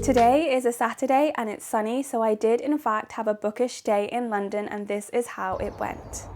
Today is a Saturday and it's sunny, so I did in fact have a bookish day in London, and this is how it went.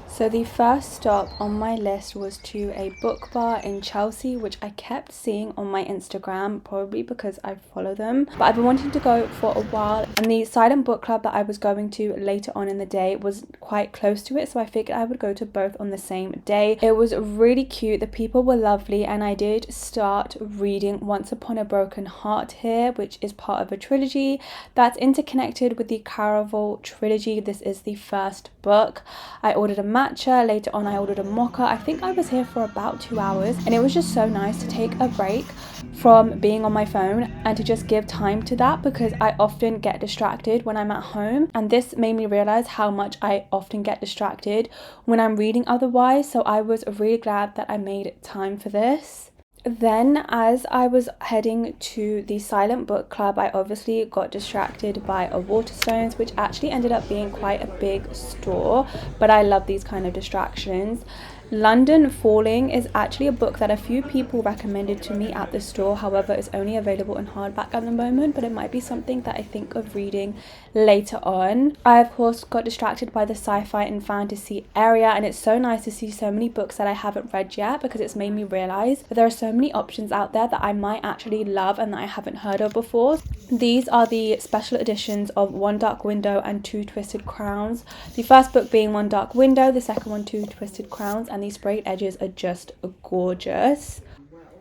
So the first stop on my list was to a book bar in Chelsea, which I kept seeing on my Instagram, probably because I follow them. But I've been wanting to go for a while, and the silent book club that I was going to later on in the day was quite close to it, so I figured I would go to both on the same day. It was really cute, the people were lovely, and I did start reading Once Upon a Broken Heart here, which is part of a trilogy that's interconnected with the Caraval trilogy. This is the first book. I ordered a matcha, later on I ordered a mocha. I think I was here for about 2 hours, and it was just so nice to take a break from being on my phone and to just give time to that, because I often get distracted when I'm at home, and this made me realize how much I often get distracted when I'm reading otherwise. So I was really glad that I made time for this. Then as I was heading to the silent book club, I obviously got distracted by a Waterstones, which actually ended up being quite a big store, but I love these kind of distractions. London Falling is actually a book that a few people recommended to me at the store. However, it's only available in hardback at the moment, but it might be something that I think of reading later on. I of course got distracted by the sci-fi and fantasy area, and it's so nice to see so many books that I haven't read yet, because it's made me realize that there are so many options out there that I might actually love and that I haven't heard of before. These are the special editions of One Dark Window and Two Twisted Crowns. The first book being One Dark Window, the second one Two Twisted Crowns, and these sprayed edges are just gorgeous.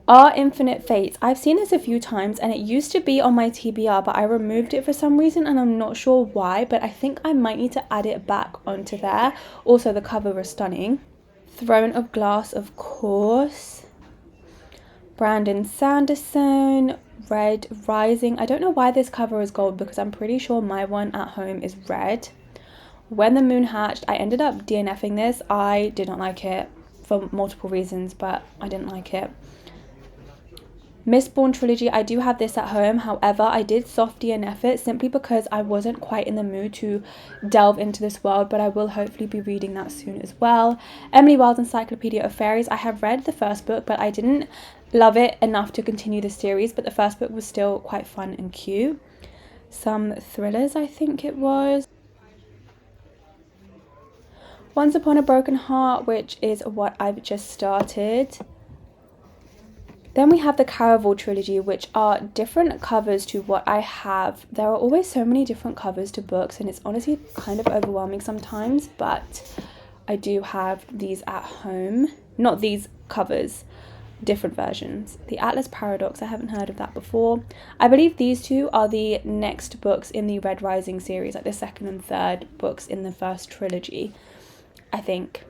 Our Infinite Fates. I've seen this a few times, and it used to be on my TBR, but I removed it for some reason and I'm not sure why, but I think I might need to add it back onto there. Also, the cover is stunning. Throne of Glass, of course. Brandon Sanderson. Red Rising. I don't know why this cover is gold, because I'm pretty sure my one at home is red. When the Moon Hatched. I ended up DNFing this. I did not like it for multiple reasons, but I didn't like it. Mistborn trilogy. I do have this at home, however I did soft DNF it simply because I wasn't quite in the mood to delve into this world, but I will hopefully be reading that soon as well. Emily Wilde's Encyclopedia of Fairies. I have read the first book, but I didn't love it enough to continue the series, but the first book was still quite fun and cute. Some thrillers, I think it was. Once Upon a Broken Heart, which is what I've just started. Then we have the Caraval trilogy, which are different covers to what I have. There are always so many different covers to books, and it's honestly kind of overwhelming sometimes, but I do have these at home. Not these covers, different versions. The Atlas Paradox, I haven't heard of that before. I believe these two are the next books in the Red Rising series, like the second and third books in the first trilogy, I think.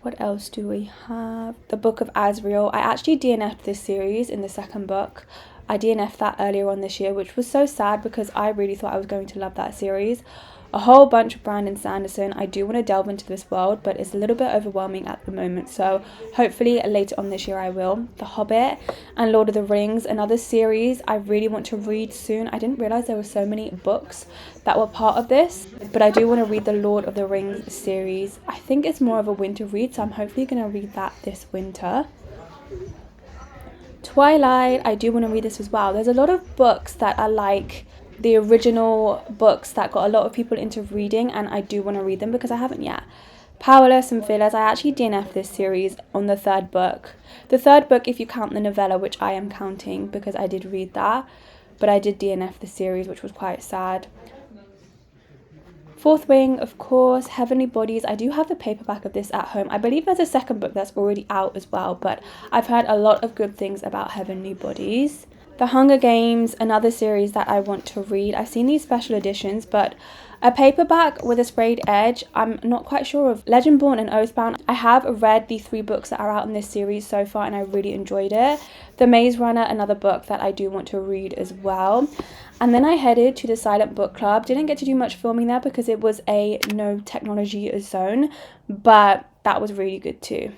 What else do we have? The Book of Azrael. I actually DNF'd this series in the second book. I DNF'd that earlier on this year, which was so sad because I really thought I was going to love that series. A whole bunch of Brandon Sanderson. I do want to delve into this world, but it's a little bit overwhelming at the moment, so hopefully later on this year I will. The Hobbit and Lord of the Rings, another series I really want to read soon. I didn't realise there were so many books that were part of this, but I do want to read the Lord of the Rings series. I think it's more of a winter read, so I'm hopefully going to read that this winter. Twilight, I do want to read this as well. There's a lot of books that are like the original books that got a lot of people into reading, and I do want to read them because I haven't yet. Powerless and Fearless. I actually DNF'd this series on the third book. The third book, if you count the novella, which I am counting because I did read that, but I did DNF the series, which was quite sad. Fourth Wing, of course. Heavenly Bodies. I do have the paperback of this at home. I believe there's a second book that's already out as well, but I've heard a lot of good things about Heavenly Bodies. The Hunger Games, another series that I want to read. I've seen these special editions, but a paperback with a sprayed edge, I'm not quite sure of. Legendborn and Oathbound. I have read the 3 books that are out in this series so far, and I really enjoyed it. The Maze Runner, another book that I do want to read as well. And then I headed to the Silent Book Club. Didn't get to do much filming there because it was a no technology zone, but that was really good too.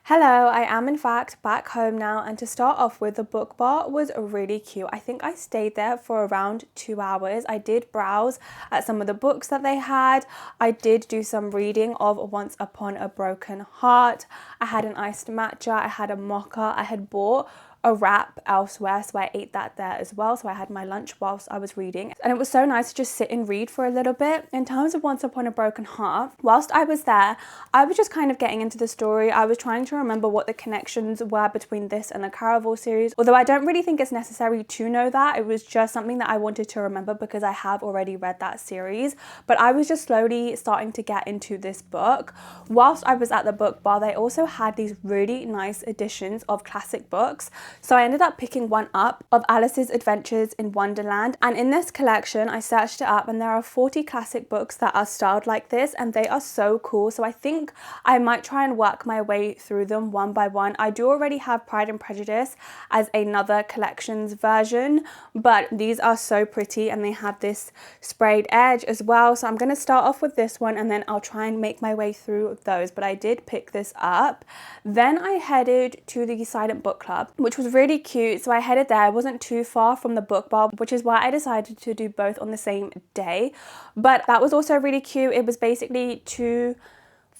Hello, I am in fact back home now, and to start off with, the book bar was really cute. I think I stayed there for around 2 hours. I did browse at some of the books that they had. I did do some reading of Once Upon a Broken Heart. I had an iced matcha, I had a mocha, I had bought a wrap elsewhere, so I ate that there as well. So I had my lunch whilst I was reading, and it was so nice to just sit and read for a little bit. In terms of Once Upon a Broken Heart, whilst I was there, I was just kind of getting into the story. I was trying to remember what the connections were between this and the Caraval series, although I don't really think it's necessary to know that. It was just something that I wanted to remember because I have already read that series. But I was just slowly starting to get into this book. Whilst I was at the book bar, they also had these really nice editions of classic books. So I ended up picking one up of Alice's Adventures in Wonderland, and in this collection I searched it up and there are 40 classic books that are styled like this, and they are so cool. So I think I might try and work my way through them one by one. I do already have Pride and Prejudice as another collections version, but these are so pretty and they have this sprayed edge as well. So I'm going to start off with this one and then I'll try and make my way through those, but I did pick this up. Then I headed to the Silent Book Club, which was really cute. So I headed there. I wasn't too far from the book bar, which is why I decided to do both on the same day. But that was also really cute. It was basically 2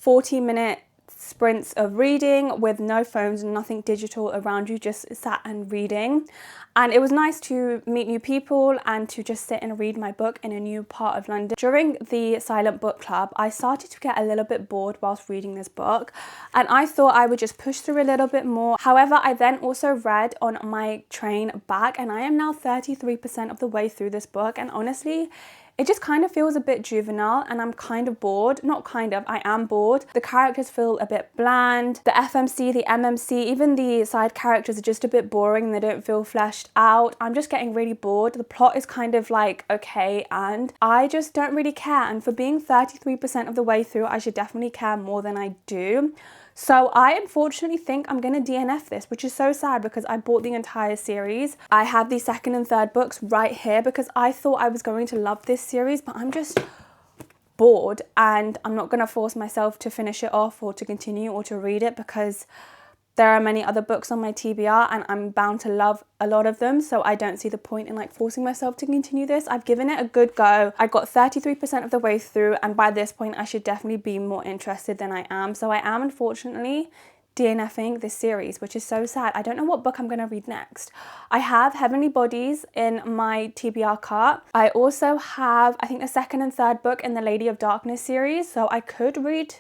40-minute sprints of reading with no phones and nothing digital around you, just sat and reading. And it was nice to meet new people and to just sit and read my book in a new part of London. During the Silent Book Club, I started to get a little bit bored whilst reading this book, and I thought I would just push through a little bit more. However, I then also read on my train back, and I am now 33% of the way through this book, and honestly, it just kind of feels a bit juvenile and I'm kind of bored. Not kind of, I am bored. The characters feel a bit bland. The FMC, the MMC, even the side characters are just a bit boring and they don't feel fleshed out. I'm just getting really bored. The plot is kind of like, okay, and I just don't really care. And for being 33% of the way through, I should definitely care more than I do. So I unfortunately think I'm going to DNF this, which is so sad because I bought the entire series. I have the second and third books right here because I thought I was going to love this series, but I'm just bored and I'm not going to force myself to finish it off or to continue or to read it because there are many other books on my TBR and I'm bound to love a lot of them, so I don't see the point in like forcing myself to continue this. I've given it a good go. I got 33% of the way through, and by this point I should definitely be more interested than I am. So I am unfortunately DNFing this series, which is so sad. I don't know what book I'm going to read next. I have Heavenly Bodies in my TBR cart. I also have, I think, the second and third book in the Lady of Darkness series, so I could read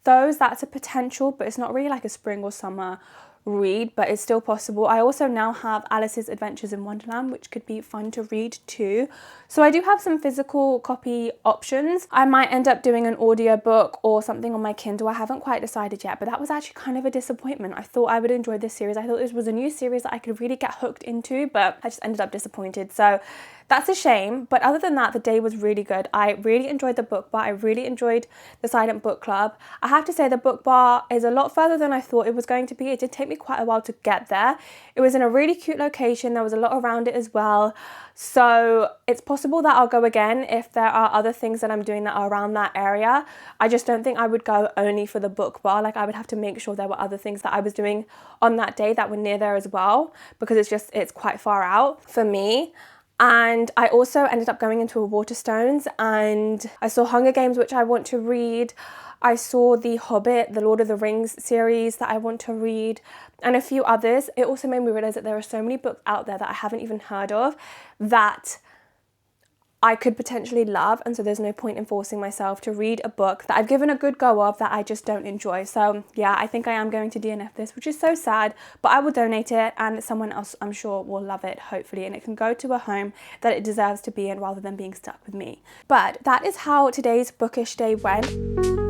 those. That's a potential, but it's not really like a spring or summer read, but it's still possible. I also now have Alice's Adventures in Wonderland, which could be fun to read too. So I do have some physical copy options. I might end up doing an audiobook or something on my Kindle. I haven't quite decided yet, but that was actually kind of a disappointment. I thought I would enjoy this series. I thought this was a new series that I could really get hooked into, but I just ended up disappointed. So that's a shame. But other than that, the day was really good. I really enjoyed the book bar. I really enjoyed the Silent Book Club. I have to say the book bar is a lot further than I thought it was going to be. It did take me quite a while to get there. It was in a really cute location. There was a lot around it as well. So it's possible that I'll go again if there are other things that I'm doing that are around that area. I just don't think I would go only for the book bar. Like I would have to make sure there were other things that I was doing on that day that were near there as well, because it's quite far out for me. And I also ended up going into a Waterstones and I saw Hunger Games, which I want to read. I saw The Hobbit, the Lord of the Rings series that I want to read, and a few others. It also made me realize that there are so many books out there that I haven't even heard of that I could potentially love, and so there's no point in forcing myself to read a book that I've given a good go of that I just don't enjoy. So yeah, I think I am going to DNF this, which is so sad, but I will donate it and someone else I'm sure will love it, hopefully, and it can go to a home that it deserves to be in rather than being stuck with me. But that is how today's bookish day went.